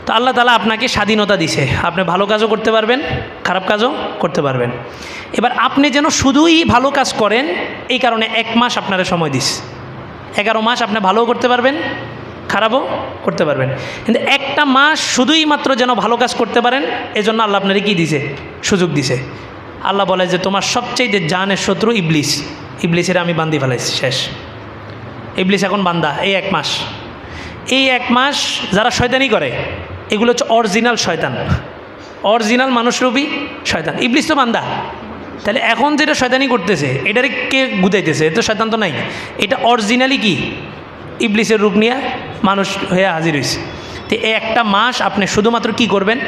তো আল্লাহ তাআলা আপনাকে স্বাধীনতা দিছে, আপনি ভালো কাজও করতে পারবেন, খারাপ কাজও করতে পারবেন। এবার আপনি যেন শুধুই ভালো কাজ করেন, এই কারণে 1 মাস আপনারা সময় দিস। 11 মাস আপনি ভালোও করতে পারবেন, খারাপও করতে পারবেন, কিন্তু একটা মাস শুধুই মাত্র যেন ভালো কাজ করতে পারেন, এজন্য আল্লাহ আপনারে কি দিছে? সুযোগ দিছে। আল্লাহ বলে যে তোমার সবচেয়ে জানের শত্রু ইবলিস, ইবলিসের আমি বান্দি ফেলাইছি, শেষ। ইবলিস এখন বান্দা এই 1 মাস। এই 1 মাস যারা শয়তানি করে এগুলো হচ্ছে অরিজিনাল শয়তান, অরিজিনাল মানুষরূপী শয়তান। ইবলিস তো বান্দা, তাহলে এখন যেটা শয়তানি করতেছে এটারে কে গুদাইতেছে? এ তো শয়তান তো নাই, এটা অরিজিনালি কি ইবলিসের রূপ নিয়ে মানুষ হয়ে হাজির হয়েছে। তো এই একটা মাস আপনি শুধুমাত্র কি করবেন?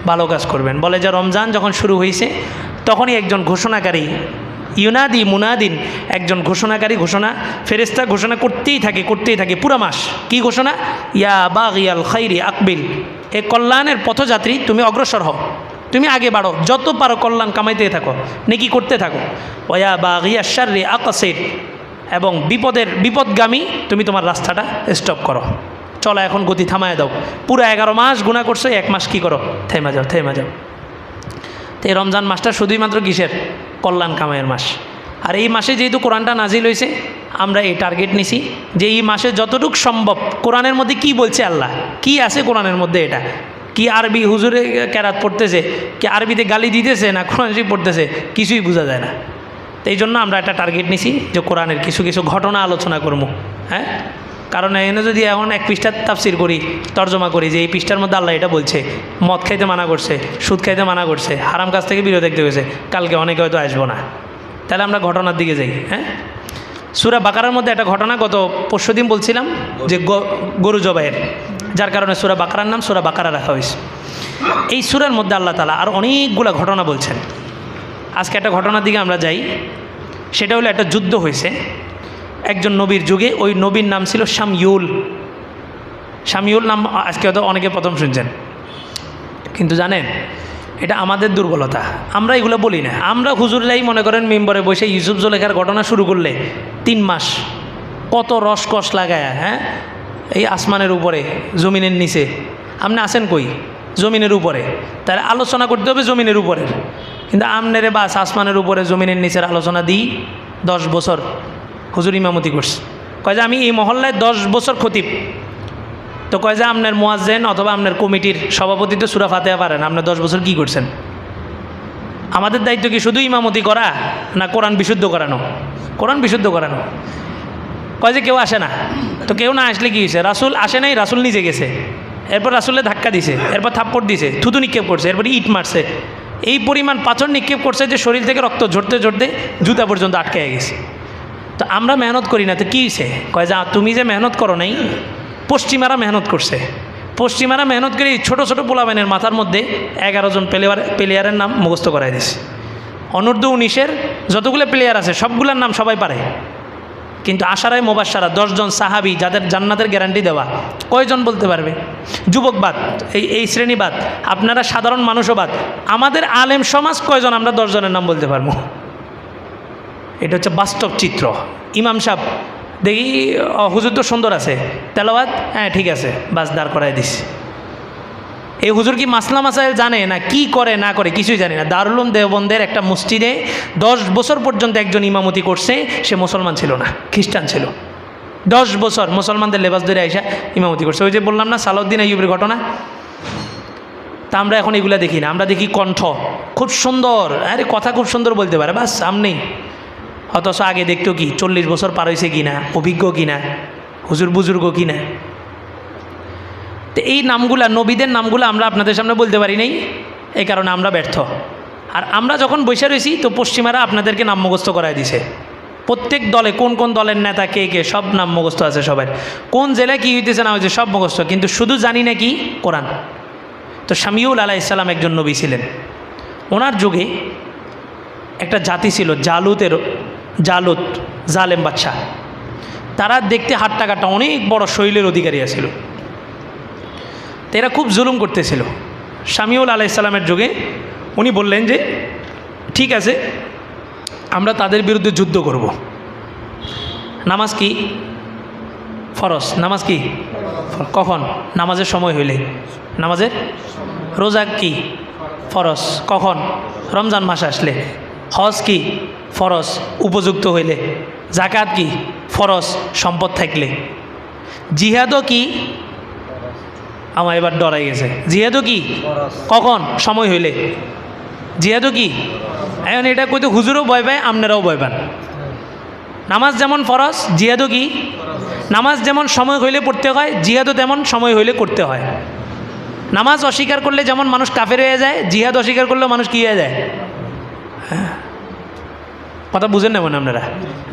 ভালো কাজ করবেন। বলে যে রমজান যখন শুরু হয়েছে তখনই একজন ঘোষণাকারী, ইউনাদি মুনাদিন, একজন ঘোষণাকারী ঘোষণা, ফেরেশতা ঘোষণা করতেই থাকে পুরো মাস। কি ঘোষণা? ইয়া বাগিয়াল খাইরি আকবিল, এ কল্যাণের পথযাত্রী তুমি অগ্রসর হও, তুমি আগে বাড়ো, যত পারো কল্যাণ কামাইতে থাকো, নেকি করতে থাকো। ওয়া বাগিয়া শাররি আকসির, এবং বিপদগামী তুমি তোমার রাস্তাটা স্টপ করো, চলো এখন গতি থামায় দাও। পুরো 11 মাস গুনাহ করছো, 1 মাস কি করো? থেমে যাও। তো এই রমজান মাসটা শুধুই মাত্র কিসের? কল্যাণ কামাইয়ের মাস। আর এই মাসে যেহেতু কোরআনটা নাজিল হয়েছে, আমরা এই টার্গেট নিছি যে এই মাসে যতটুকু সম্ভব কোরআনের মধ্যে কি বলছে আল্লাহ, কি আছে কোরআনের মধ্যে, এটা কি আরবি হুজুরে কেরাত পড়তেছে, কি আরবিতে গালি দিতেছে, না কোরআন শরীফ পড়তেছে, কিছুই বোঝা যায় না। তো এই জন্য আমরা একটা টার্গেট নিছি যে কোরআনের কিছু ঘটনা আলোচনা করবো। হ্যাঁ, কারণ এনে যদি এখন 1 পৃষ্ঠার তাফসির করি, তর্জমা করি যে এই পৃষ্ঠার মধ্যে আল্লাহ এটা বলছে, মদ খাইতে মানা করছে, সুদ খাইতে মানা করছে, হারাম কাজ থেকে বিরত থাকতে হয়েছে, কালকে অনেকে হয়তো আসবো না, তাহলে আমরা ঘটনার দিকে যাই। হ্যাঁ, সূরা বাকারার মধ্যে একটা ঘটনা গত পরশুদিন বলছিলাম যে গরু জবাইয়ের, যার কারণে সূরা বাকারার নাম সূরা বাকারা রাখা হয়েছে। এই সূরার মধ্যে আল্লাহ তাআলা আর অনেকগুলো ঘটনা বলছেন। আজকে একটা ঘটনার দিকে আমরা যাই, সেটা হলো একটা যুদ্ধ হয়েছে একজন নবীর যুগে। ওই নবীর নাম ছিল শামিউল নাম আজকে হয়তো অনেকে প্রথম শুনছেন, কিন্তু জানেন এটা আমাদের দুর্বলতা, আমরা এগুলো বলি না। আমরা হুজুররাই মনে করেন মেম্বরে বসে ইউসুফ জুলেখার ঘটনা শুরু করলে 3 মাস কত রসকস লাগায়, হ্যাঁ, এই আসমানের উপরে জমিনের নিচে, আপনি আছেন কই? জমিনের উপরে, তাহলে আলোচনা করতে হবে জমিনের উপরের, কিন্তু আমনেরে বাস আসমানের উপরে জমিনের নিচের আলোচনা দিই। 10 বছর হুজুর ইমামতি করছে, কয় যে আমি এই মহল্লায় 10 বছর খতিব। তো কয় যে আপনার মুয়াজ্জিন অথবা আপনার কমিটির সভাপতি তো সূরা ফাতিহা পারেন, আপনার 10 বছর কি করছেন? আমাদের দায়িত্ব কি শুধু ইমামতি করা, না কোরআন বিশুদ্ধ করানো? কোরআন বিশুদ্ধ করানো। কয় যে কেউ আসে না, তো কেউ না আসলে কি হয়েছে? রাসূল আসে নাই, রাসূল নিজে গেছে, এরপর রাসূলের ধাক্কা দিছে, এরপর থাপ্পড় দিছে, থুতু নিক্ষেপ করছে, এরপর ইট মারছে, এই পরিমাণ পাথর নিক্ষেপ করছে যে শরীর থেকে রক্ত ঝরতে জুতা পর্যন্ত আটকে গেছে। তো আমরা মেহনত করি না, তো কী হয়েছে? কয় যে তুমি যে মেহনত করো নাই, পশ্চিমারা মেহনত করছে। পশ্চিমারা মেহনত করে ছোট ছোট পোলাবেনের মাথার মধ্যে 11 জন প্লেয়ারের নাম মুখস্থ করাই দিছে। অনূর্ধ্ব 19-এর যতগুলো প্লেয়ার আছে সবগুলোর নাম সবাই পারে, কিন্তু আশারায় মুবাশশারা 10 জন সাহাবী যাদের জান্নাতের গ্যারান্টি দেওয়া, কয়জন বলতে পারবে? যুবকবাদ, এই শ্রেণীবাদ, আপনারা সাধারণ মানুষবাদ, আমাদের আলেম সমাজ কয়জন আমরা 10 জনের নাম বলতে পারবো? এটা হচ্ছে বাস্তব চিত্র। ইমাম সাহেব দেখি হুজুর তো সুন্দর আছে, তেলাওয়াত হ্যাঁ ঠিক আছে, বাস দাঁড় করাই দিস। এই হুজুর কি মাসলা মাসাইল জানে না, কি করে না করে কিছুই জানে না। দারুল উলুম দেওবন্দের একটা মসজিদে 10 বছর পর্যন্ত একজন ইমামতি করছে, সে মুসলমান ছিল না, খ্রিস্টান ছিল। 10 বছর মুসলমানদের লেবাস ধরে আইসা ইমামতি করছে। ওই যে বললাম না সালাউদ্দিন আইয়ুবের ঘটনা, তা আমরা এখন এগুলা দেখি না, আমরা দেখি কণ্ঠ খুব সুন্দর, আরে কথা খুব সুন্দর বলতে পারে, বাস সামনেই। অথচ আগে দেখতো কি 40 বছর পার হয়েছে কিনা, অভিজ্ঞ কিনা, হুজুর বুজুর্গ কিনা। তো এই নামগুলা, নবীদের নামগুলো আমরা আপনাদের সামনে বলতে পারি নাই, এই কারণে আমরা ব্যর্থ। আর আমরা যখন বসে রয়েছি তো পশ্চিমারা আপনাদেরকে নাম মুখস্থ করায় দিছে। প্রত্যেক দলে কোন কোন দলের নেতা কে কে সব নাম মুখস্থ আছে সবার, কোন জেলায় কী হইতেছে না হয়েছে সব মুখস্থ, কিন্তু শুধু জানি না কি কোরআন। তো শামিউল আলাইহিস সালাম একজন নবী ছিলেন। ওনার যুগে একটা জাতি ছিল জালুত, জালেম বাদশাহ। তারা দেখতে হাট্টা কাটা অনেক বড় শৈলের অধিকারী ছিল। তো এরা খুব জুলুম করতেছিল। শামিউল আলাইহিস সালামের যুগে উনি বললেন যে ঠিক আছে, আমরা তাদের বিরুদ্ধে যুদ্ধ করব। নামাজ কি ফরজ, নামাজ কি কখন? নামাজের সময় হইলে। নামাজের রোজা কি ফরজ কখন? রমজান মাস আসলে। হজ কি ফরজ উপযুক্ত হইলে। জাকাত কি ফরজ সম্পদ থাকলে। জিহাদও কি? আমার এবার ডরাই গেছে। জিহাদও কি কখন? সময় হইলে। জিহাদও কি? এখন এটা কইতে হুজুরও ভয় পায়, আপনারাও ভয় পান। নামাজ যেমন ফরজ, জিহাদও কি? নামাজ যেমন সময় হইলে পড়তে হয়, জিহাদও তেমন সময় হইলে করতে হয়। নামাজ অস্বীকার করলে যেমন মানুষ কাফের হয়ে যায়, জিহাদ অস্বীকার করলেও মানুষ কী হয়ে যায়? হ্যাঁ, কথা বুঝেন না মনে আপনারা?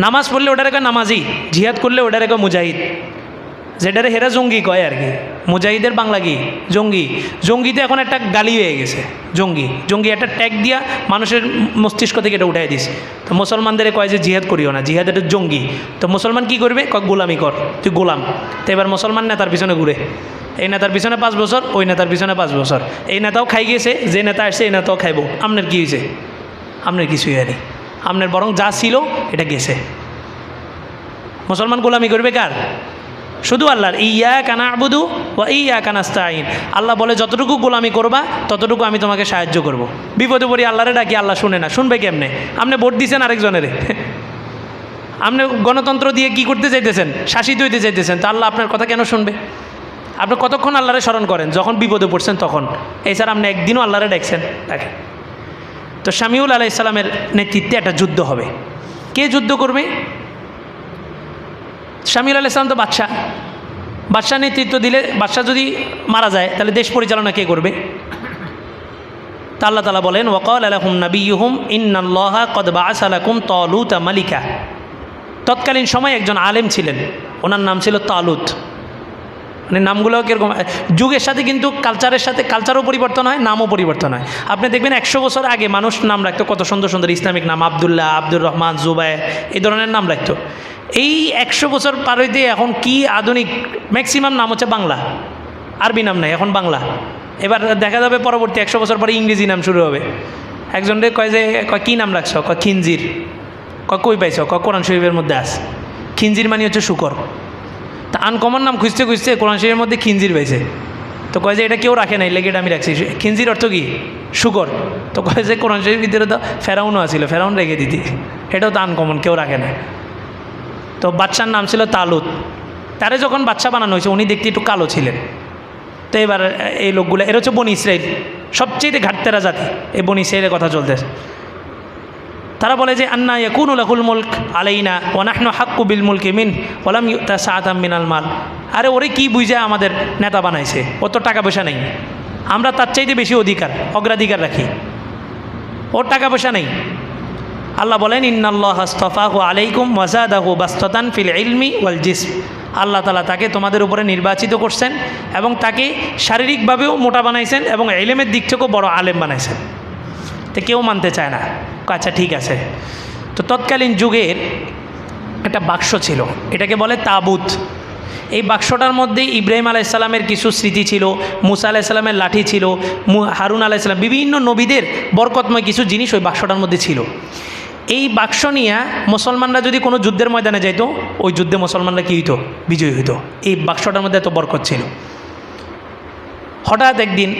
নামাজ পড়লে ওটারে কয় নামাজি, জিহাদ করলে ওটারে কয় মুজাহিদ। যেটারে হেরা জঙ্গি কয় আর কি। মুজাহিদের বাংলা কি? জঙ্গি। জঙ্গিতে এখন একটা গালি হয়ে গেছে। জঙ্গি জঙ্গি একটা ট্যাগ দিয়া মানুষের মস্তিষ্ক থেকে এটা উঠাই দিস। তো মুসলমানদের কয় যে জিহাদ করিও না, জিহাদ এটা জঙ্গি। তো মুসলমান কি করবে? কয় গোলামি কর, তুই গোলাম। তো এবার মুসলমান নেতার পিছনে ঘুরে, এই নেতার পিছনে 5 বছর, ওই নেতার পিছনে 5 বছর। এই নেতাও খাই গিয়েছে, যে নেতা আসছে এই নেতাও খাইব। আপনার কী হয়েছে? আপনার কিছুই হয়নি। আপনার বরং যা ছিল এটা গেছে। মুসলমান গোলামি করবে কার? শুধু আল্লাহর। ইয়াকা না'বুদু ওয়া ইয়াকা নাস্তাঈন। আল্লাহ বলে যতটুকু গোলামি করবা ততটুকু আমি তোমাকে সাহায্য করব। বিপদে পড়ি আল্লাহরে ডাকি, আল্লাহ শুনে না। শুনবে কেমনে? আপনি ভোট দিয়েছেন আরেকজনের, আপনি গণতন্ত্র দিয়ে কি করতে চাইতেছেন? শাসিত হইতে চাইতেছেন। তো আল্লাহ আপনার কথা কেন শুনবে? আপনি কতক্ষণ আল্লাহরে স্মরণ করেন? যখন বিপদে পড়ছেন তখন। এছাড়া আপনি একদিনও আল্লাহরে ডাকছেন? দেখেন তো শামিউল আলাইহিস সালামের নেতৃত্বে একটা যুদ্ধ হবে। কে যুদ্ধ করবে? শামিউল আলাইহিস সালাম তো বাদশাহ। বাদশাহ নেতৃত্ব দিলে, বাদশাহ যদি মারা যায় তাহলে দেশ পরিচালনা কে করবে? তা আল্লাহ তাআলা বলেন ওয়াকাল লাহুম নাবিয়্যুহুম ইন্নাল্লাহা কদ বাআসা লাকুম তালুতা মালিকা। তৎকালীন সময়ে একজন আলেম ছিলেন, ওনার নাম ছিল তালুত। মানে নামগুলো কীরকম, যুগের সাথে কিন্তু কালচারের সাথে কালচারও পরিবর্তন হয়, নামও পরিবর্তন হয়। আপনি দেখবেন 100 বছর আগে মানুষ নাম রাখতো কত সুন্দর সুন্দর ইসলামিক নাম, আবদুল্লাহ, আব্দুর রহমান, জুবায়ের, এই ধরনের নাম রাখতো। এই 100 বছর পার হইতে এখন কি আধুনিক ম্যাক্সিমাম নাম হচ্ছে বাংলা, আরবি নাম নাই, এখন বাংলা। এবার দেখা যাবে পরবর্তী 100 বছর পরে ইংরেজি নাম শুরু হবে। একজনকে কয় যে কয় কী নাম রাখছ? কয় খিনজির। কয় কই পাইছ? কয় কোরআন শরীফের মধ্যে আস। খিনজির মানে হচ্ছে শুকর। তা আনকমন নাম খুঁজতে খুঁজতে কোরআন শরীফের মধ্যে খিনজির পাইছে। তো কয় যে এটা কেউ রাখে নাই, লেগে এটা আমি রাখছি। খিনজির অর্থ কি? শুকর। তো কয় যে কোরআন শরীফের ভিতরে তো ফেরাউনও আছিল, ফেরাউন রেখে দিতি, এটাও তো আনকমন, কেউ রাখে না। তো বাদশার নাম ছিল তালুত। তারে যখন বাদশা বানানো হয়েছে উনি দেখতে একটু কালো ছিলেন। তো এবার এই লোকগুলো, এরা হচ্ছে বনি ইসরাইল, সবচেয়ে ঘাটতেরা জাতি। এই বনি ইসরাইলের কথা চলতেছে। তারা বলে যে আন্না ইয়াকুনু লাহুল মুলক আলাইনা ওয়া নাহনু হাক্কু বিল মুলকি মিন ওয়া লাম ইউতা সাআতাম মিনাল মাল। আরে ওরে কি বুঝে আমাদের নেতা বানাইছে? ওর তো টাকা পয়সা নেই, আমরা তার চাইতে বেশি অগ্রাধিকার রাখি, ওর টাকা পয়সা নেই। আল্লাহ বলেন ইন্নাল্লাহা আসতাফাহু আলাইকুম ওয়া যাদাহু বাসতাতান ফিল ইলমি ওয়াল জিসম। আল্লাহ তাআলা তাকে তোমাদের উপরে নির্বাচিত করছেন এবং তাকে শারীরিকভাবেও মোটা বানাইছেন এবং ইলমের দিক থেকেও বড় আলেম বানাইছেন। তো কেউ মানতে চায় না। আচ্ছা ঠিক আছে। তো তৎকালীন যুগের একটা বাক্স ছিল, এটাকে বলে তাবুত। এই বাক্সটার মধ্যে ইব্রাহিম আলাইহিস সালামের কিছু স্মৃতি ছিল, মুসা আলাইহিস সালামের লাঠি ছিল, হারুন আলাইহিস সালাম, বিভিন্ন নবীদের বরকতময় কিছু জিনিস ওই বাক্সটার মধ্যে ছিল। এই বাক্স নিয়ে মুসলমানরা যদি কোনো যুদ্ধের ময়দানে যাইতো, ওই যুদ্ধে মুসলমানরা কী হইতো? বিজয়ী হইতো। এই বাক্সটার মধ্যে এত বরকত ছিল। হঠাৎ একদিন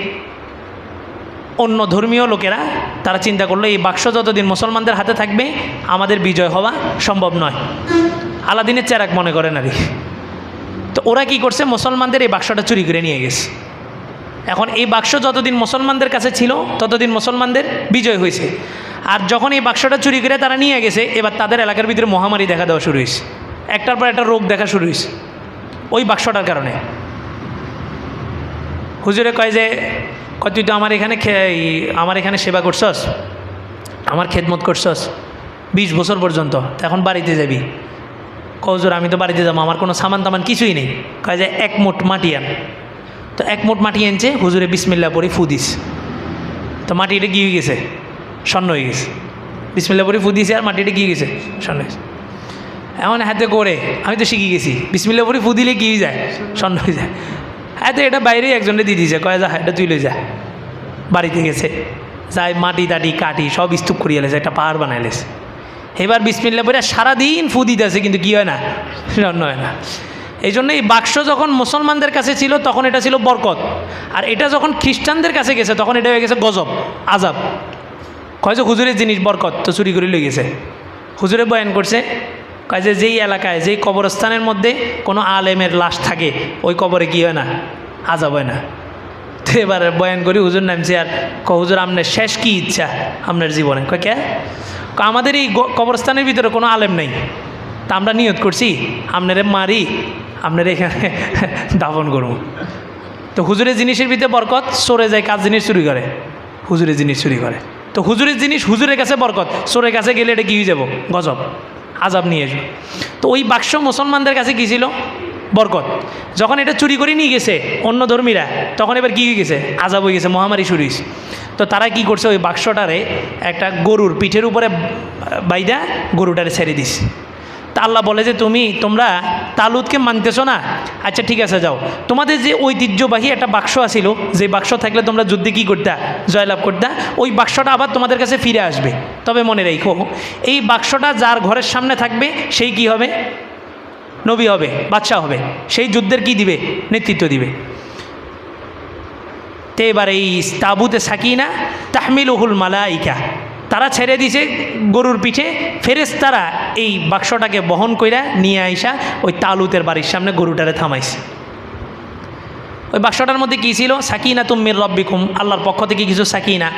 অন্য ধর্মীয় লোকেরা তারা চিন্তা করলো এই বাক্স যতদিন মুসলমানদের হাতে থাকবে আমাদের বিজয় হওয়া সম্ভব নয়। আলাদিনের চেরাক মনে করেন আর কি। তো ওরা কি করছে? মুসলমানদের এই বাক্সটা চুরি করে নিয়ে গেছে। এখন এই বাক্স যতদিন মুসলমানদের কাছে ছিল ততদিন মুসলমানদের বিজয় হয়েছে। আর যখন এই বাক্সটা চুরি করে তারা নিয়ে গেছে, এবার তাদের এলাকার ভিতরে মহামারী দেখা দেওয়া শুরু হয়েছে। একটার পর একটা রোগ দেখা শুরু হয়েছে ওই বাক্সটার কারণে। হুজুরে কয় যে তুই তো আমার এখানে সেবা করছস, আমার খেদমত করছস 20 বছর পর্যন্ত, তো এখন বাড়িতে যাবি। হুজুর আমি তো বাড়িতে যাবো, আমার কোনো সামান তামান কিছুই নেই। কয় যে 1 মুঠ মাটি আন। তো 1 মুঠ মাটি আনছে, হুজুরে বিসমিল্লাহ পড়ি ফু দিস। তো মাটিটা কি হয়ে গেছে? স্বর্ণ হয়ে গেছে। বিসমিল্লাহ পড়ি ফু দিয়েছে আর মাটিটা কি গেছে? স্বর্ণ হয়েছে। এমন হাতে করে আমি তো শিখে গেছি, বিসমিল্লাহ পড়ি ফু দিলে কি হয়ে যায়? স্বর্ণ হয়ে যায়। হ্যাঁ, তো এটা বাইরেই একজনে দিয়ে দিয়েছে, কয় যা এটা তুই লই যা। বাড়িতে গেছে, যাই মাটি টাটি কাটি সব স্তূপ করিয়ে লেছে, একটা পাহাড় বানাইলেছে। এবার বিসমিল্লাহ পড়ে সারাদিন ফু দিতে আছে, কিন্তু কী হয় না? স্বর্ণ হয় না। এই জন্য এই বাক্স যখন মুসলমানদের কাছে ছিল তখন এটা ছিল বরকত, আর এটা যখন খ্রিস্টানদের কাছে গেছে তখন এটা হয়ে গেছে গজব, আজাব। কয় যে হুজুরের জিনিস বরকত, তো চুরি করে লয়ে গেছে। হুজুরে বয়ান করছে, কয় যে যেই এলাকায় যেই কবরস্থানের মধ্যে কোনো আলেমের লাশ থাকে ওই কবরে কী হয় না, আজাব হয় না। তো এবার বয়ান করি হুজুর নামছে, আর হুজুর আপনার শেষ কী ইচ্ছা আপনার জীবনে? কয় কে? আমাদের এই কবরস্থানের ভিতরে কোনো আলেম নেই, তা আমরা নিয়ত করছি আপনারে মারি আপনার এখানে দাফন করবো। তো হুজুরের জিনিসের ভিতরে বরকত, সরে যায় কাজ জিনিস চুরি করে, হুজুরের জিনিস চুরি করে। তো হুজুরের জিনিস হুজুরের কাছে বরকত, সরের কাছে গেলে এটা কী হয়ে যাব, গজব, আজাব নিয়ে আসবে। তো ওই বাক্স মুসলমানদের কাছে কী ছিল, বরকত। যখন এটা চুরি করে নিয়ে গেছে অন্য ধর্মীরা, তখন এবার কী হয়ে গেছে, আজাব হয়ে গেছে, মহামারী শুরু হয়েছে। তো তারা কি করছে, ওই বাক্সটারে একটা গরুর পিঠের উপরে বাইদা গরুটারে ছেড়ে দিস। তা আল্লাহ বলে যে তোমরা তালুতকে মানতেছো না, আচ্ছা ঠিক আছে যাও, তোমাদের যে ঐতিহ্যবাহী একটা বাক্স আছিল, যে বাক্স থাকলে তোমরা যুদ্ধে কী করতা, জয়লাভ করতা, ওই বাক্সটা আবার তোমাদের কাছে ফিরে আসবে। তবে মনে রেখো, এই বাক্সটা যার ঘরের সামনে থাকবে সেই কি হবে, নবী হবে, বাদশা হবে, সেই যুদ্ধের কি দিবে, নেতৃত্ব দিবে। তো এবার এই তাবুতে সাকিনা তাহমিলুহুল মালাইকা, তারা ছেড়ে দিছে গরুর পিঠে, ফেরেশতারা এই বাক্সটাকে বহন কইরা নিয়ে আইসা ওই তালুতের বাড়ির সামনে গরুটারে থামাইছে। ওই বাক্সটার মধ্যে কী ছিল, সাকিনা মির রব্বিকুম, আল্লাহর পক্ষ থেকে কিছু সাকিনা,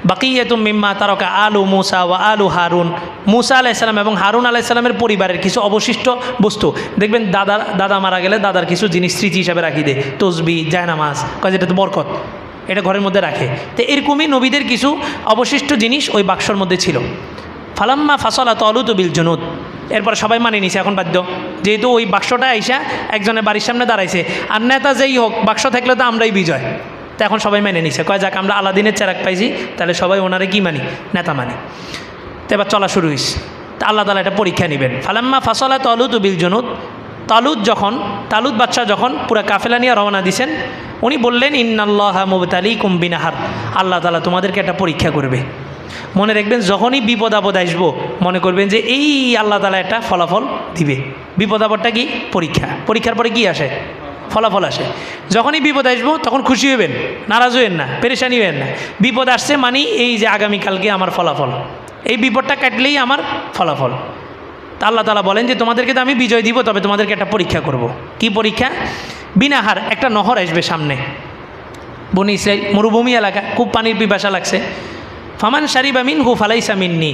বাকিয়াতুম মিম্মা তারাকা আলু মুসা ওয়া আলু হারুন, মুসা আলাইসালাম এবং হারুন আলাইসালামের পরিবারের কিছু অবশিষ্ট বস্তু। দেখবেন দাদা মারা গেলে দাদার কিছু জিনিস স্মৃতি হিসাবে রাখি দেয়, তসবি, জায়নামাজ, কাজে এটা তো বরকত, এটা ঘরের মধ্যে রাখে। তো এরকমই নবীদের কিছু অবশিষ্ট জিনিস ওই বাক্সর মধ্যে ছিল। ফালাম্মা ফাসলা তালুত বিল জুনুদ, এরপর সবাই মানিয়ে নিছে, এখন বাধ্য, যেহেতু ওই বাক্সটা আইসা একজনের বাড়ির সামনে দাঁড়াইছে, আর নেতা যেই হোক বাক্স থাকলে তো আমরাই বিজয়। তো এখন সবাই মেনে নিছে, কয় যাক আমরা আলাদিনের চেরাক পাইছি, তাহলে সবাই ওনারে কি মানি, নেতা মানি। তো এবার চলা শুরু হয়েছে। তা আল্লাহ তাআলা এটা পরীক্ষা নেবেন। ফালাম্মা ফাসলা তালুত বিল জুনুদ, তালুত বাদশাহ যখন পুরা কাফেলা নিয়ে রওনা দিছেন, উনি বললেন ইন্নাল্লাহা মুবতালিকুম বিনাহার, আল্লাহ তাআলা তোমাদেরকে একটা পরীক্ষা করবে। মনে রাখবেন, যখনই বিপদ আপদ আসবো মনে করবেন যে এই আল্লাহ তাআলা একটা ফলাফল দিবে। বিপদ আপদটা কি, পরীক্ষা, পরীক্ষার পরে কি আসে, ফলাফল আসে। যখনই বিপদ আসবো তখন খুশি হবেন, নারাজ হবেন না, পেরেশানি হবেন না। বিপদ আসছে মানে এই যে আগামীকালকে আমার ফলাফল, এই বিপদটা কাটলেই আমার ফলাফল। তা আল্লাহ তাআলা বলেন যে তোমাদেরকে তো আমি বিজয় দিব, তবে তোমাদেরকে একটা পরীক্ষা করব। কি পরীক্ষা? বিনাহার, একটা নহর আসবে সামনে, বনি ইসরাইল মরুভূমি এলাকা, খুব পানির পিপাসা লাগছে। ফামান শারিবা মিনহু ফালাইসা মিন্নি,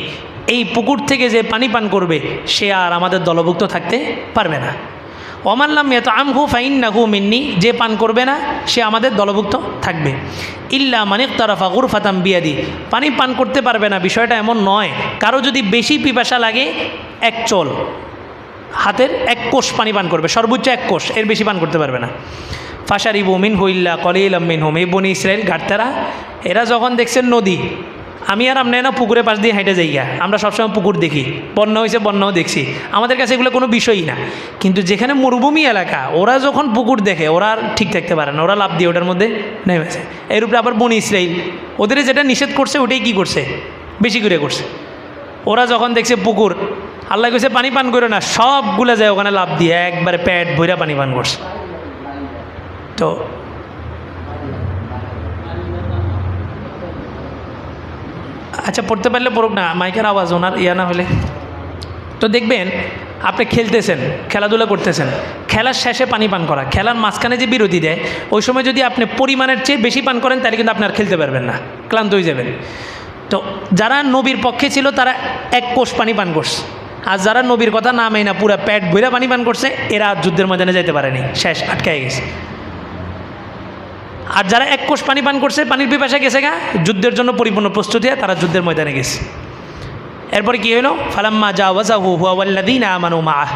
এই পুকুর থেকে যে পানি পান করবে সে আর আমাদের দলভুক্ত থাকতে পারবে না। ওমান লাম ইয়াতআমহু ফাইন্নাহু মিন্নি, যে পান করবে না সে আমাদের দলভুক্ত থাকবে। ইল্লা মান ইকতারাফা গুরফাতাম বিয়াদি, পানি পান করতে পারবে না বিষয়টা এমন নয়, কারো যদি বেশি পিপাসা লাগে এক চোল, হাতের এক কোষ পানি পান করবে, সর্বোচ্চ এক কোষ, এর বেশি পান করতে পারবে না। ফাশারিবু মিনহু ইল্লা কলিলাম মিনহুম, এই বনি ইসরাইল ঘাটতারা, এরা যখন দেখছেন নদী, আমি আর আপনি না পুকুরের পাশ দিয়ে হেঁটে যাই গা, আমরা সবসময় পুকুর দেখি, বন্যা হয়েছে বন্যাও দেখছি, আমাদের কাছে এগুলো কোনো বিষয়ই না। কিন্তু যেখানে মরুভূমি এলাকা, ওরা যখন পুকুর দেখে ওরা আর ঠিক থাকতে পারে না, ওরা লাফ দিয়ে ওটার মধ্যে নেমেছে। এর উপরে আবার বনি ইসরাইল, ওদের যেটা নিষেধ করছে ওটাই কি করছে, বেশি করে করছে। ওরা যখন দেখছে পুকুর, আল্লাহ কইছে পানি পান করে না, সবগুলো যায় ওখানে লাফ দিয়ে একবারে পেট ভইরা পানি পান করছে। তো আচ্ছা, পড়তে পারলে পড়ুক না, মাইকের আওয়াজ ওনার ইয়া না হলে। তো দেখবেন আপনি খেলতেছেন, খেলাধুলা করতেছেন, খেলার শেষে পানি পান করা, খেলার মাঝখানে যে বিরতি দেয়, ওই সময় যদি আপনি পরিমাণের চেয়ে বেশি পান করেন তাহলে কিন্তু আপনি আর খেলতে পারবেন না, ক্লান্ত হয়ে যাবেন। তো যারা নবীর পক্ষে ছিল তারা এক কোষ পানি পান করছে, আর যারা নবীর কথা না মেনে পুরা পেট ভইরা পানি পান করছে, এরা যুদ্ধের ময়দানে যেতে পারেনি, শেষ, আটকায় গেছে। আর যারা এক কোষ পানি পান করছে, পানির পিপাসা গেছে গা, যুদ্ধের জন্য পরিপূর্ণ প্রস্তুতি, তারা যুদ্ধের ময়দানে গেছে। এরপরে কি হলো, ফালাম্মা জাওয়াজাহু হুয়া ওয়াল্লাযীনা আমানু মাআহ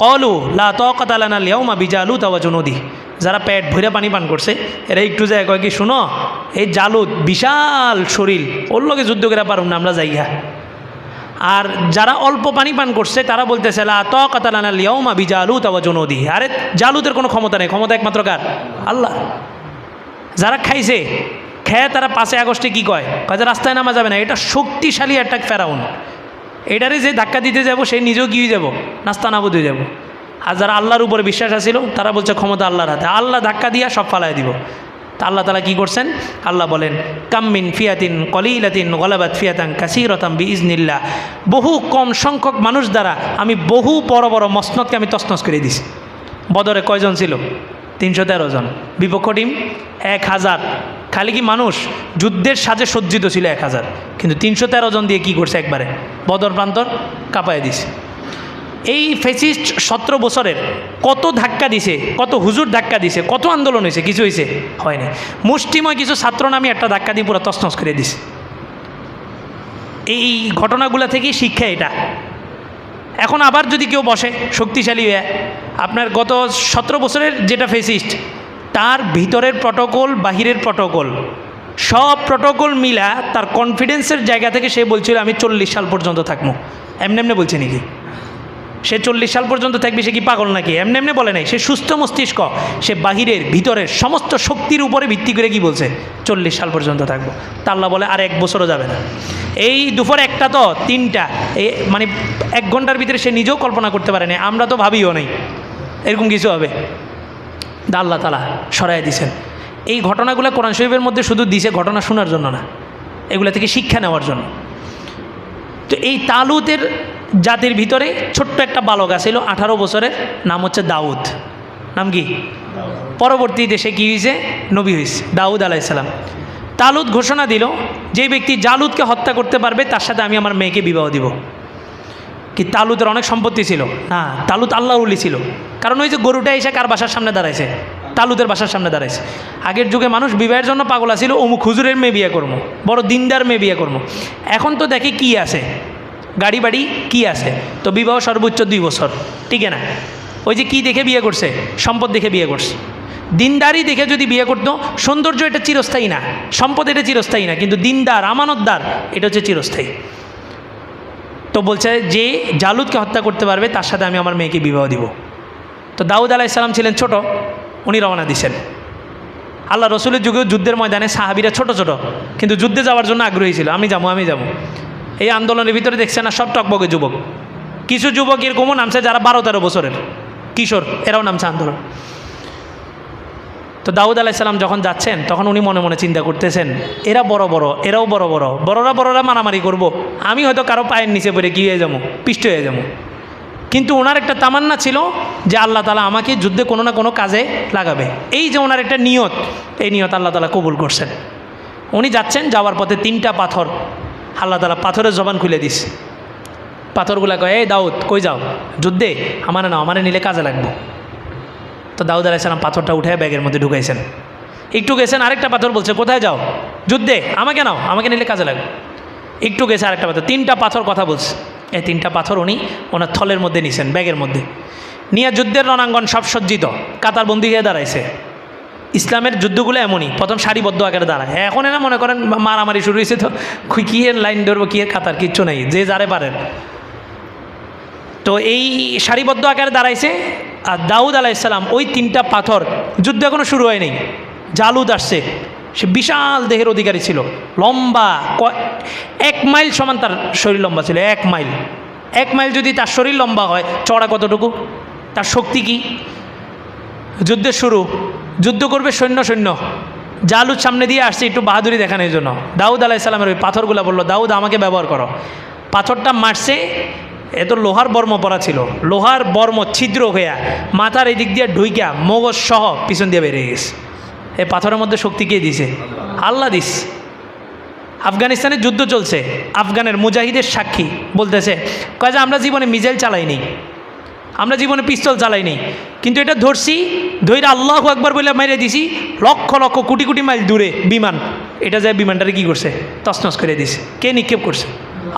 ক্বালু লা তাকাতা লানা আল-ইয়াওমা বিজালুত ওয়া জুনুদি, যারা পেট ভরে পানি পান করছে এরা একটু যায় কয় কি, শুনো এই জালুত বিশাল শরীর, ওর লগে যুদ্ধ করে পারুম না, আমরা যাইয়া। আর যারা অল্প পানি পান করছে তারা বলতেছে লা তাকাতা লানা আল-ইয়াওমা বিজালুত ওয়া জুনুদি, আরে জালুতের কোনো ক্ষমতা নেই, ক্ষমতা একমাত্র কার, আল্লাহ। যারা খাইছে, খেয়ে তারা 5 আগস্টে কী কয়, যে রাস্তায় নামা যাবে না, এটা শক্তিশালী একটা ফেরাউন, এটারে যে ধাক্কা দিতে যাব সে নিজেও কী হয়ে যাব, নাস্তানাবুদ হয়ে যাব। আর যারা আল্লাহর উপরে বিশ্বাস আছিল তারা বলছে ক্ষমতা আল্লাহর হাতে, আল্লাহ ধাক্কা দিয়া সব ফালাই দিব। তা আল্লাহ তাআলা কী করছেন? আল্লাহ বলেন কাম্মিন ফিয়াতিন কলিলাতিন গলাবাত ফিয়াতান কাসীরাতাম বিইজনিল্লাহ, বহু কম সংখ্যক মানুষ দ্বারা আমি বহু বড় বড় মসনদকে আমি তছনছ করে দিছি। বদরে কয়জন ছিল? 313 জন, বিপক্ষ টিম 1000। খালি কি মানুষ? যুদ্ধের সাজে সজ্জিত ছিল 1000, কিন্তু 313 জন দিয়ে কি করছে? একবারে বদর প্রান্তর কাঁপায় দিছে। এই ফেসিস্ট 17 বছরের কত ধাক্কা দিছে, কত হুজুর ধাক্কা দিছে, কত আন্দোলন হয়েছে, কিছু হয়েছে? হয়নি। মুষ্টিময় কিছু ছাত্র নামে একটা ধাক্কা দিয়ে পুরো তছনছ করে দিছে। এই ঘটনাগুলো থেকেই শিক্ষা এটা। এখন আবার যদি কেউ বসে শক্তিশালী হয়ে, আপনার গত 17 বছরের যেটা ফেসিস্ট, তার ভিতরের প্রটোকল বাহিরের প্রটোকল সব প্রটোকল মিলা তার কনফিডেন্সের জায়গা থেকে সে বলছিল আমি 40 সাল পর্যন্ত থাকবো। এমনি এমনি বলছে নাকি? সে 40 সাল পর্যন্ত থাকবে, সে কি পাগল নাকি? এমনি এমনি বলে নাই, সে সুস্থ মস্তিষ্ক। সে বাহিরের ভিতরের সমস্ত শক্তির উপরে ভিত্তি করে কি বলছে? 40 সাল পর্যন্ত থাকবো। তা আল্লাহ বলে আর 1 বছরও যাবে না। এই দুপুর 1টা তো 3টা, এই মানে 1 ঘন্টার ভিতরে সে নিজেও কল্পনা করতে পারে না, আমরা তো ভাবিও নাই এরকম কিছু হবে। আল্লাহ তাআলা সরাই দিয়েছেন। এই ঘটনাগুলো কোরআন শরীফের মধ্যে শুধু দিছে ঘটনা শোনার জন্য না, এগুলো থেকে শিক্ষা নেওয়ার জন্য। তো এই তালুতের জাতির ভিতরে ছোট্ট একটা বালক ছিল 18 বছরের, নাম হচ্ছে দাউদ। নাম কি? পরবর্তীতে সে কী হয়েছে? নবী হয়েছে, দাউদ আলাইহিস সালাম। তালুত ঘোষণা দিল যে ব্যক্তি জালুতকে হত্যা করতে পারবে তার সাথে আমি আমার মেয়েকে বিবাহ দিব। কি তালুতের অনেক সম্পত্তি ছিল না? তালুত আল্লাহর ওলি ছিল। কারণ ওই যে গরুটা এসে কার বাসার সামনে দাঁড়াইছে? তালুতের বাসার সামনে দাঁড়াইছে। আগের যুগে মানুষ বিবাহের জন্য পাগল ছিল, অমুক হুজুরের মেয়ে বিয়ে করবো, বড় দিনদার মেয়ে বিয়ে করবো। এখন তো দেখি কি আছে, গাড়ি বাড়ি কি আছে, তো বিবাহ সর্বোচ্চ 2 বছর, ঠিক না? ওই যে কি দেখে বিয়ে করছে? সম্পদ দেখে বিয়ে করছে। দিনদারি দেখে যদি বিয়ে করতো, সৌন্দর্য এটা চিরস্থায়ী না, সম্পদ এটা চিরস্থায়ী না, কিন্তু দিনদার আমানতদার এটা হচ্ছে চিরস্থায়ী। তো বলছে যে জালুদকে হত্যা করতে পারবে তার সাথে আমি আমার মেয়েকে বিবাহ দিব। তো দাউদ আলাইহিস সালাম ছিলেন ছোট, উনি রওনা দিছেন। আল্লাহ রসুলের যুগেও যুদ্ধের ময়দানে সাহাবীরা ছোট ছোট, কিন্তু যুদ্ধে যাওয়ার জন্য আগ্রহী ছিল, আমি যাবো আমি যাবো। এই আন্দোলনের ভিতরে দেখছে না সব টকবগে যুবক, কিছু যুবক এরকমও নামছে যারা 12-13 বছরের কিশোর, এরাও নামছে আন্দোলন। তো দাউদ আলাইহিস সালাম যখন যাচ্ছেন তখন উনি মনে মনে চিন্তা করতেছেন এরা বড় বড়, এরাও বড় বড়, বড়রা মারামারি করব, আমি হয়তো কারো পায়ের নিচে পড়ে কী হয়ে যাবো? পিষ্ট হয়ে যাবো। কিন্তু ওনার একটা তামান্না ছিল যে আল্লাহ তাআলা আমাকে যুদ্ধে কোনো না কোনো কাজে লাগাবে। এই যে ওনার একটা নিয়ত, এই নিয়ত আল্লাহ তাআলা কবুল করছেন। উনি যাচ্ছেন, যাওয়ার পথে 3টা পাথর, আল্লাহ তাআলা পাথরের জবান খুলে দিস। পাথরগুলা কয় এই দাউদ কই যাও? যুদ্ধে? আমারে নাও, আমারে নিলে কাজে লাগবো। তো দাউদ আলাইহিস সালাম পাথরটা উঠে ব্যাগের মধ্যে ঢুকাইছেন। একটু গেছেন, আরেকটা পাথর বলছে কোথায় যাও? যুদ্ধে? আমাকে নাও, আমাকে নিলে কাজে লাগবে। একটু গেছে আরেকটা পাথর, 3টা পাথর কথা বলছে। এই 3টা পাথর উনি ওনার থলের মধ্যে নিছেন, ব্যাগের মধ্যে নিয়ে যুদ্ধের রণাঙ্গন সব সজ্জিত, কাতারবন্দি হয়ে দাঁড়াইছে। ইসলামের যুদ্ধগুলো এমনই, প্রথম সারিবদ্ধ আকারে দাঁড়ায়। এখন এরা মনে করেন মারামারি শুরু হয়েছে, তো কি এর লাইন ধরবো, কি এর কাতার, কিচ্ছু নেই, যে যারে পারেন। তো এই সারিবদ্ধ আকারে দাঁড়াইছে। আর দাউদ আলাইহিস সালাম ওই 3টা পাথর, যুদ্ধ এখনও শুরু হয়নি, জালুদ আসছে, সে বিশাল দেহের অধিকারী ছিল, লম্বা 1 মাইল সমান তার শরীর লম্বা ছিল। 1 মাইল, 1 মাইল যদি তার শরীর লম্বা হয়, চড়া কতটুকু? তার শক্তি কি? যুদ্ধের শুরু, যুদ্ধ করবে সৈন্য। জালুদ সামনে দিয়ে আসছে একটু বাহাদুরি দেখানোর জন্য। দাউদ আলাইহিস সালামের ওই পাথরগুলো বললো দাউদ আমাকে ব্যবহার করো। পাথরটা মারছে, এত লোহার বর্ম পরা ছিল, লোহার বর্ম ছিদ্র হইয়া মাথার এই দিক দিয়ে ঢুইকা মগজ সহ পিছন দিয়ে বেরিয়ে গেছে। এই পাথরের মধ্যে শক্তি কে দিছে? আল্লাহ দিস। আফগানিস্তানে যুদ্ধ চলছে, আফগানের মুজাহিদের সাক্ষী বলতেছে কয় যে আমরা জীবনে মিসাইল চালাইনি, আমরা জীবনে পিস্তল চালাইনি, কিন্তু এটা ধরছি, ধৈর্য আল্লাহু আকবার বলে মেরে দিছি, লক্ষ লক্ষ কোটি কোটি মাইল দূরে বিমান, এটা যায় বিমানটারে কী করছে? তছনছ করে দিছে। কে নিক্ষেপ করছে?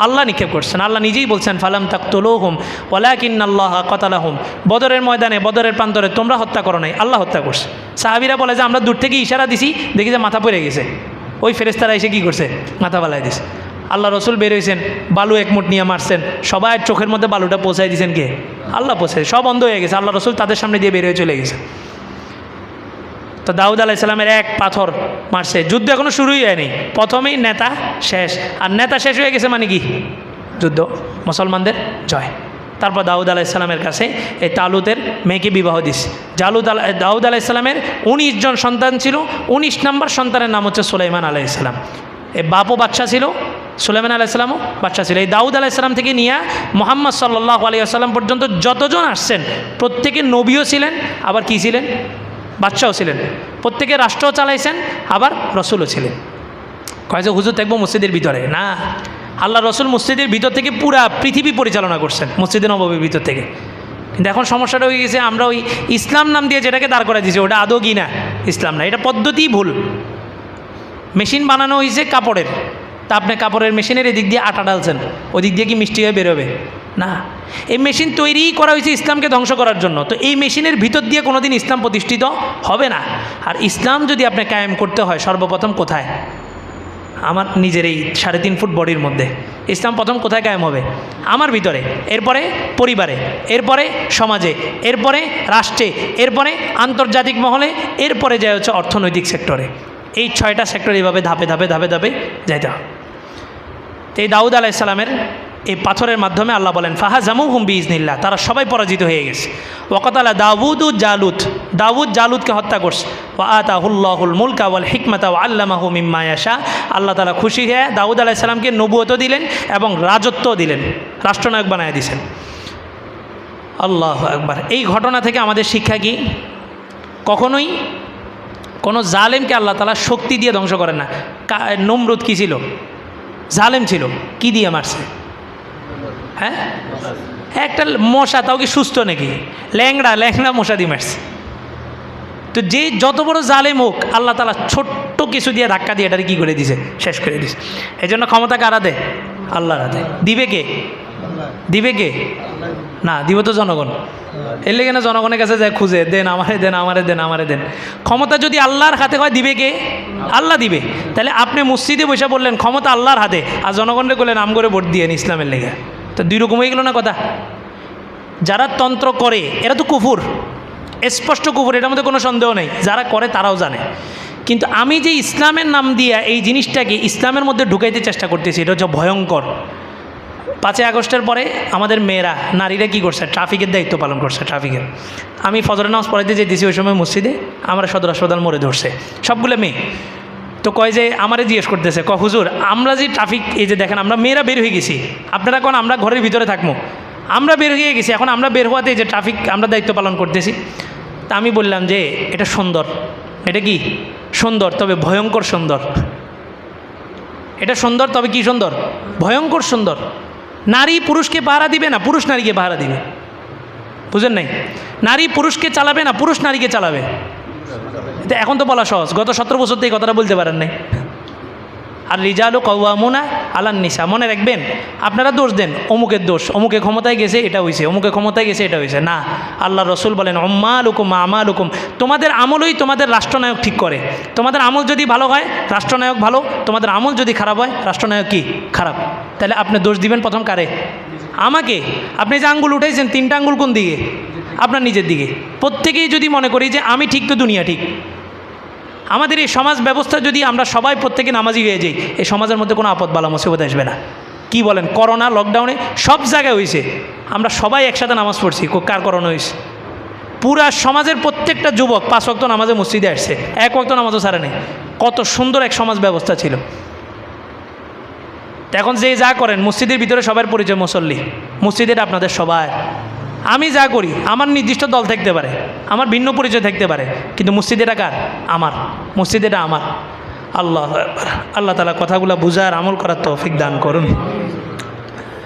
আল্লাহ নিক্ষেপ করছেন। আল্লাহ নিজেই বলছেন ফালাম তাকতুলুহুম ওয়ালাকিন্নাল্লাহা কাতালাহুম, বদরের ময়দানে, বদরের প্রান্তরে তোমরা হত্যা করো নাই, আল্লাহ হত্যা করছে। সাহাবীরা বলে যে আমরা দূর থেকে ইশারা দিছি, দেখি যে মাথা পড়ে গেছে, ওই ফেরেশতারা এসে কী করছে? মাথা বালাই দিছে। আল্লাহ রসুল বের হয়েছেন, বালু 1 মুঠ নিয়ে মারছেন, সবাই চোখের মধ্যে বালুটা পৌঁছাই দিয়েছেন কে? আল্লাহ পৌঁছায়, সব বন্ধ হয়ে গেছে। আল্লাহ রসুল তাদের সামনে দিয়ে বের হয়ে চলে গেছে। তো দাউদ আলাইহিস সালামের 1 পাথর মারছে, যুদ্ধ এখনো শুরুই হয়নি, প্রথমেই নেতা শেষ। আর নেতা শেষ হয়ে গেছে মানে কি? যুদ্ধ মুসলমানদের জয়। তারপর দাউদ আলাইসাল্লামের কাছে এই তালুতের মেয়েকে বিবাহ দিস। দাউদ আলাইসাল্লামের 19 জন সন্তান ছিল, 19 নম্বর সন্তানের নাম হচ্ছে সুলাইমান আলাইসাল্লাম। এই বাপও বাচ্চা ছিল, সুলাইমান আলাইসাল্লামও বাচ্চা ছিল। এই দাউদ আলাইসাল্লাম থেকে নিয়ে মুহাম্মদ সাল্লাল্লাহু আলাইহি ওয়াসাল্লাম পর্যন্ত যতজন আসছেন প্রত্যেকে নবীও ছিলেন, আবার কি ছিলেন, বাচ্চাও ছিলেন। প্রত্যেকে রাষ্ট্রও চালাইছেন, আবার রসুলও ছিলেন। কয় যে হুজুর দেখবো মসজিদের ভিতরে, না, আল্লাহ রসুল মসজিদের ভিতর থেকে পুরা পৃথিবী পরিচালনা করছেন, মসজিদে নববীর ভিতর থেকে। কিন্তু এখন সমস্যাটা হয়ে গেছে, আমরা ওই ইসলাম নাম দিয়ে যেটাকে দাঁড় করা দিয়েছি ওটা আদৌ কি না ইসলাম না, এটা পদ্ধতিই ভুল। মেশিন বানানো হয়েছে কাপড়ের, তা আপনি কাপড়ের মেশিনের এদিক দিয়ে আটা ডালছেন, ওই দিক দিয়ে কি মিষ্টি হয়ে বেরোবে? না, এই মেশিন তৈরি করা হয়েছে ইসলামকে ধ্বংস করার জন্য। তো এই মেশিনের ভিতর দিয়ে কোনোদিন ইসলাম প্রতিষ্ঠিত হবে না। আর ইসলাম যদি আপনি কায়েম করতে হয় সর্বপ্রথম কোথায়? আমার নিজের এই 3.5 ফুট বডির মধ্যে ইসলাম প্রথম কোথায় কায়েম হবে? আমার ভিতরে, এরপরে পরিবারে, এরপরে সমাজে, এরপরে রাষ্ট্রে, এরপরে আন্তর্জাতিক মহলে, এরপরে যায় হচ্ছে অর্থনৈতিক সেক্টরে। এই 6টা সেক্টর এইভাবে ধাপে ধাপে ধাপে ধাপে যাইতে হবে। এই দাউদ আলাইসাল্লামের এই পাথরের মাধ্যমে আল্লাহ বলেন ফাহাজামুহুম বিইজনিল্লাহ, তারা সবাই পরাজিত হয়ে গেছে। ওয়াকাতালা দাউদ জালুত, দাউদ জালুতকে হত্যা করছে। ওয়া আতাহুল্লাহুল মুলকা ওয়াল হিকমাতা ওয়া আল্লামাহু মিম্মা ইয়াশা, আল্লাহ তাআলা খুশি হয়ে দাউদ আলাইসাল্লামকে নবুয়তও দিলেন এবং রাজত্বও দিলেন, রাষ্ট্রনায়ক বানায় দিয়েছেন। আল্লাহু আকবার। এই ঘটনা থেকে আমাদের শিক্ষা কি? কখনোই কোনো জালেমকে আল্লাহ তাআলা শক্তি দিয়ে ধ্বংস করেন না। নমরুদ কি ছিল? জালেম ছিল। কি দিয়ে মারছে? হ্যাঁ, একটা মশা, তাও কি সুস্থ নাকি? ল্যাংড়া মশা দিয়ে মারছে। তো যে যত বড় জালেম হোক আল্লাহ তাআলা ছোট্ট কিছু দিয়ে ধাক্কা দিয়ে এটাকে কী করে দিছে? শেষ করে দিছে। এই জন্য ক্ষমতা কারা দেয়? আল্লাহর হাতে। দিবে কে? দিবে কে? না, দিব তো জনগণ। এর লেগে না জনগণের কাছে যায় খুঁজে, দেন আমারে দেন, আমারে দেন, আমারে দেন। ক্ষমতা যদি আল্লাহর হাতে হয় দিবে কে? আল্লাহ দিবে। তাহলে আপনি মসজিদে বসে বললেন ক্ষমতা আল্লাহর হাতে, আর জনগণকে বললেন নাম করে ভোট দিয়ে ইসলামের লেগে। তো দুই রকম হয়ে গেল না কথা? যারা তন্ত্র করে এরা তো কুফুর, স্পষ্ট কুফুর, এটার মধ্যে কোনো সন্দেহ নেই। যারা করে তারাও জানে। কিন্তু আমি যে ইসলামের নাম দিয়ে এই জিনিসটাকে ইসলামের মধ্যে ঢুকাইতে চেষ্টা করতেছি, এটা হচ্ছে ভয়ঙ্কর। 5ই আগস্টের পরে আমাদের মেয়েরা, নারীরা কি করছে? ট্রাফিকের দায়িত্ব পালন করছে। ট্রাফিকের আমি ফজরের নামাজ পড়াইতে যেতেছি ওই সময় মসজিদে, আমরা সদর হাসপাতাল মোড়ে ধরছে সবগুলো মেয়ে। তো কয় যে আমারে জিজ্ঞেস করতেছে, হুজুর আমরা যে ট্রাফিক, এই যে দেখেন আমরা মেয়েরা বের হয়ে গেছি, আপনারা কোন আমরা ঘরের ভিতরে থাকবো, আমরা বের হয়ে গেছি, এখন আমরা বের হওয়াতে যে ট্রাফিক আমরা দায়িত্ব পালন করতেছি। তা আমি বললাম যে এটা সুন্দর, এটা কি সুন্দর, তবে ভয়ঙ্কর সুন্দর। এটা সুন্দর, তবে কি সুন্দর? ভয়ঙ্কর সুন্দর। নারী পুরুষকে পাহারা দিবে না, পুরুষ নারীকে পাহারা দিবে। বুঝেন নাই? নারী পুরুষকে চালাবে না, পুরুষ নারীকে চালাবে। এটা এখন তো বলা সহজ, গত 17 বছর থেকে কথাটা বলতে পারেন নাই। আর রিজালু কাওয়ামুনা আলান নিসা, মনে রাখবেন। আপনারা দোষ দেন অমুকের দোষ, অমুকে ক্ষমতায় গেছে এটা হয়েছে, অমুকে ক্ষমতায় গেছে এটা হয়েছে। না, আল্লাহ রসুল বলেন উম্মালুকুম আমালুকুম, তোমাদের আমলই তোমাদের রাষ্ট্রনায়ক ঠিক করে। তোমাদের আমল যদি ভালো হয় রাষ্ট্রনায়ক ভালো, তোমাদের আমল যদি খারাপ হয় রাষ্ট্রনায়ক কি? খারাপ। তাহলে আপনি দোষ দিবেন প্রথম কারে? আমাকে। আপনি যে আঙ্গুল উঠাইছেন 3টা আঙ্গুল কোন দিকে? আপনার নিজের দিকে। প্রত্যেকেই যদি মনে করি যে আমি ঠিক তো দুনিয়া ঠিক, আমাদের এই সমাজ ব্যবস্থা যদি আমরা সবাই প্রত্যেকে নামাজি হয়ে যাই, এই সমাজের মধ্যে কোনো আপদ বালা মুসিবত আসবে না। কি বলেন? করোনা, লকডাউনে সব জায়গায় হয়েছে, আমরা সবাই একসাথে নামাজ পড়ছি। কার করোনা হয়েছে? পুরা সমাজের প্রত্যেকটা যুবক 5 ওয়াক্ত নামাজে মসজিদে আসছে, 1 ওয়াক্ত নামাজও ছাড়ে নেই। কত সুন্দর এক সমাজ ব্যবস্থা ছিল। এখন যে যা করেন মসজিদের ভিতরে সবার পরিচয় মুসল্লি, মসজিদের আপনাদের সবাই। আমি যা করি আমার নির্দিষ্ট দল থাকতে পারে, আমার ভিন্ন পরিচয় থাকতে পারে, কিন্তু মসজিদেটা কার? আমার। মসজিদেটা আমার। আল্লাহ আল্লাহ তাআলা কথাগুলো বুঝার আমল করার তৌফিক দান করুন।